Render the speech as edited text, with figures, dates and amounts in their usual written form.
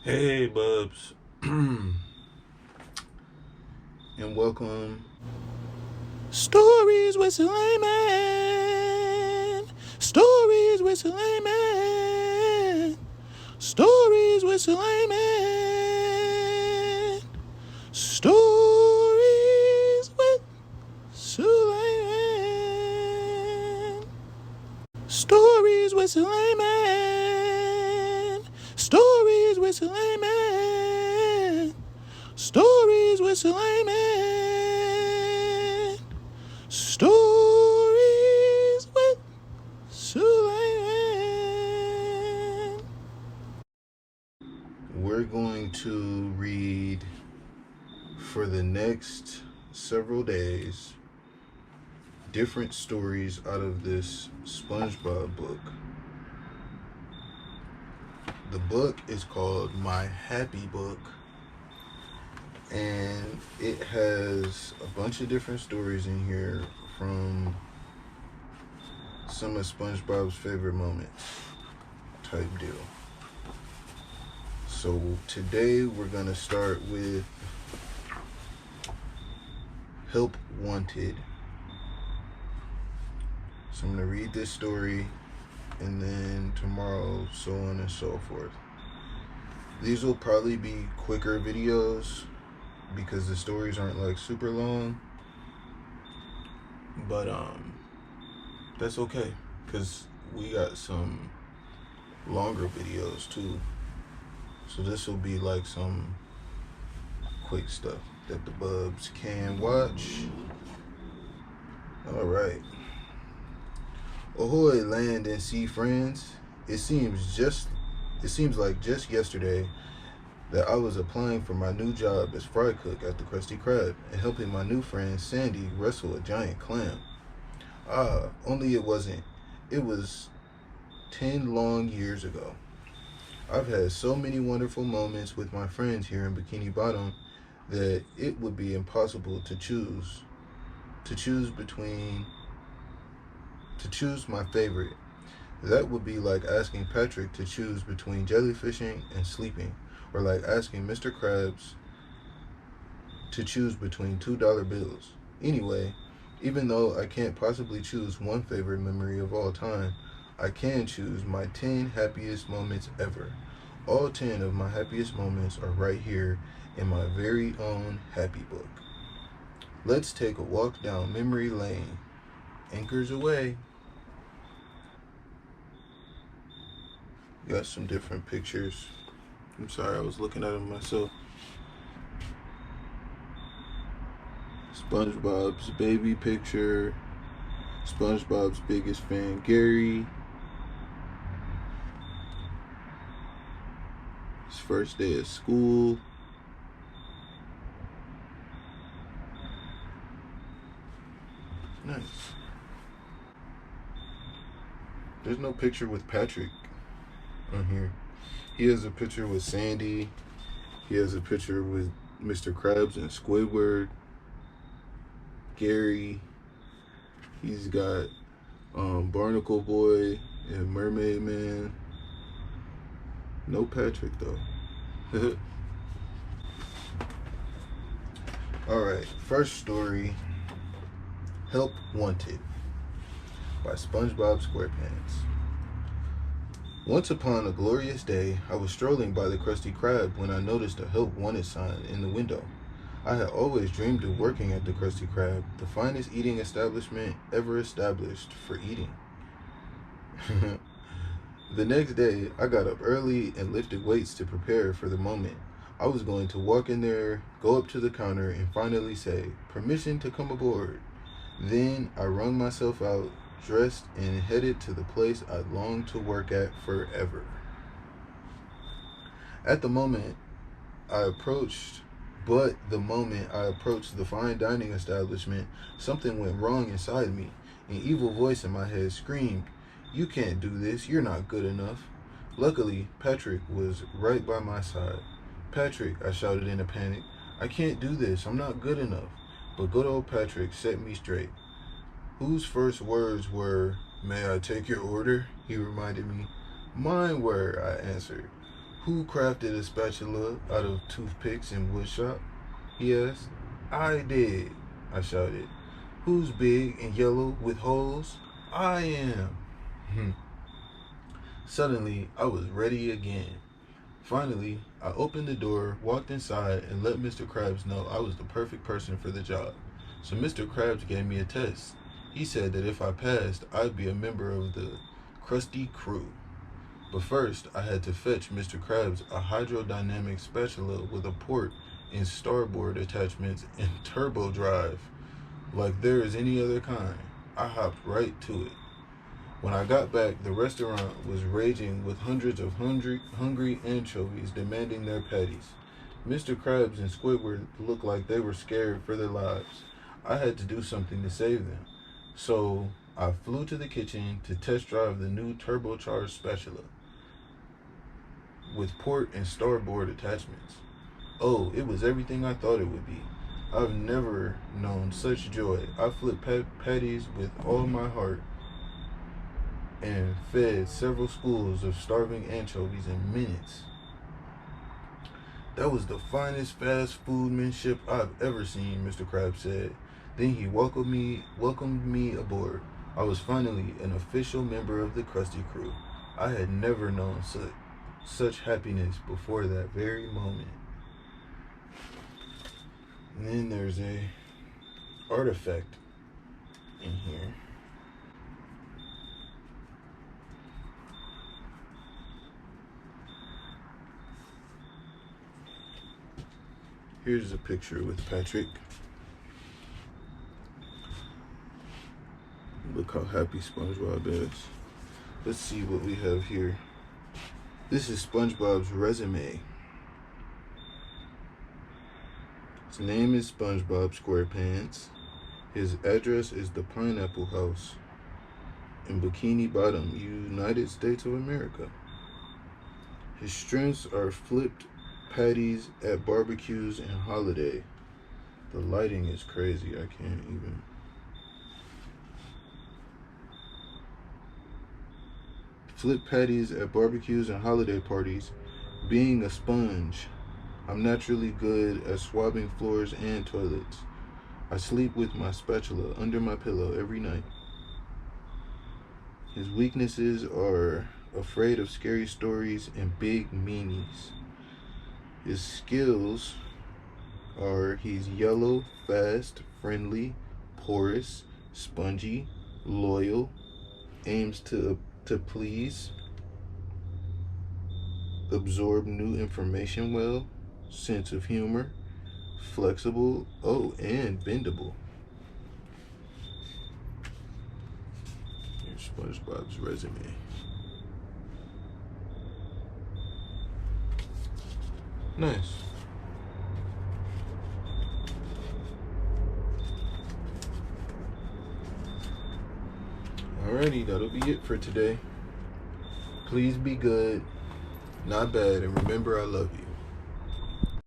Hey, Bubs, and welcome. Stories with Sulaiman. Stories with Sulaiman. Stories with Sulaiman. Stories with Sulaiman. Stories with Sulaiman. Stories with Sulaiman. Stories with Sulaiman. Stories with Sulaiman. We're going to read for the next several days different stories out of this SpongeBob book. The book is called My Happy Book, and it has a bunch of different stories in here from some of SpongeBob's favorite moments type deal. So today we're gonna start with Help Wanted. So I'm gonna read this story, and then tomorrow, so on and so forth. These will probably be quicker videos because the stories aren't like super long, but that's okay because we got some longer videos too. So this will be like some quick stuff that the Bubs can watch. All right. Ahoy, land and sea friends. It seems like just yesterday that I was applying for my new job as fry cook at the Krusty Krab and helping my new friend Sandy wrestle a giant clam. Only it wasn't. It was 10 long years ago. I've had so many wonderful moments with my friends here in Bikini Bottom that it would be impossible to choose my favorite. That would be like asking Patrick to choose between jellyfishing and sleeping, or like asking Mr. Krabs to choose between $2 bills. Anyway, even though I can't possibly choose one favorite memory of all time, I can choose my 10 happiest moments ever. All 10 of my happiest moments are right here in my very own happy book. Let's take a walk down memory lane. Anchors away. Got some different pictures. I'm sorry, I was looking at them myself. SpongeBob's baby picture. SpongeBob's biggest fan, Gary. His first day of school. Nice. There's no picture with Patrick on here. He has a picture with Sandy. He has a picture with Mr. Krabs and Squidward. Gary. He's got Barnacle Boy and Mermaid Man. No Patrick though. Alright, first story. Help Wanted by SpongeBob SquarePants. Once upon a glorious day, I was strolling by the Krusty Krab when I noticed a Help Wanted sign in the window. I had always dreamed of working at the Krusty Krab, the finest eating establishment ever established for eating. The next day, I got up early and lifted weights to prepare for the moment. I was going to walk in there, go up to the counter, and finally say, "Permission to come aboard." Then I wrung myself out, dressed, and headed to the place I'd longed to work at forever. The moment I approached the fine dining establishment, something went wrong inside me. An evil voice in my head screamed, "You can't do this, you're not good enough." Luckily, Patrick was right by my side. "Patrick," I shouted in a panic, "I can't do this, I'm not good enough." But good old Patrick set me straight. Whose first words were, "May I take your order?" he reminded me. "Mine were," I answered. Who crafted a spatula out of toothpicks and wood shop? He asked. I did, I shouted. Who's big and yellow with holes? I am. Suddenly, I was ready again. Finally, I opened the door, walked inside, and let Mr. Krabs know I was the perfect person for the job. So Mr. Krabs gave me a test. He said that if I passed, I'd be a member of the Krusty Crew. But first, I had to fetch Mr. Krabs a hydrodynamic spatula with a port and starboard attachments and turbo drive. Like there is any other kind. I hopped right to it. When I got back, the restaurant was raging with hundreds of hungry anchovies demanding their patties. Mr. Krabs and Squidward looked like they were scared for their lives. I had to do something to save them. So I flew to the kitchen to test drive the new turbocharged spatula with port and starboard attachments. Oh, it was everything I thought it would be. I've never known such joy. I flipped patties with all my heart and fed several schools of starving anchovies in minutes. That was the finest fast foodmanship I've ever seen, Mr. Krabs said. Then he welcomed me aboard. I was finally an official member of the Krusty Crew. I had never known such happiness before that very moment. And then there's a artifact in here. Here's a picture with Patrick. Look how happy SpongeBob is. Let's see what we have here. This is SpongeBob's resume. His name is SpongeBob SquarePants. His address is the Pineapple House in Bikini Bottom, United States of America. His strengths are flipped patties at barbecues and holiday. The lighting is crazy. I can't even. Flip patties at barbecues and holiday parties. Being a sponge. I'm naturally good at swabbing floors and toilets. I sleep with my spatula under my pillow every night. His weaknesses are afraid of scary stories and big meanies. His skills are he's yellow, fast, friendly, porous, spongy, loyal, aims to please, absorb new information well, sense of humor, flexible, and bendable. Here's SpongeBob's resume. Nice. Alrighty, that'll be it for today. Please be good, not bad, and remember I love you.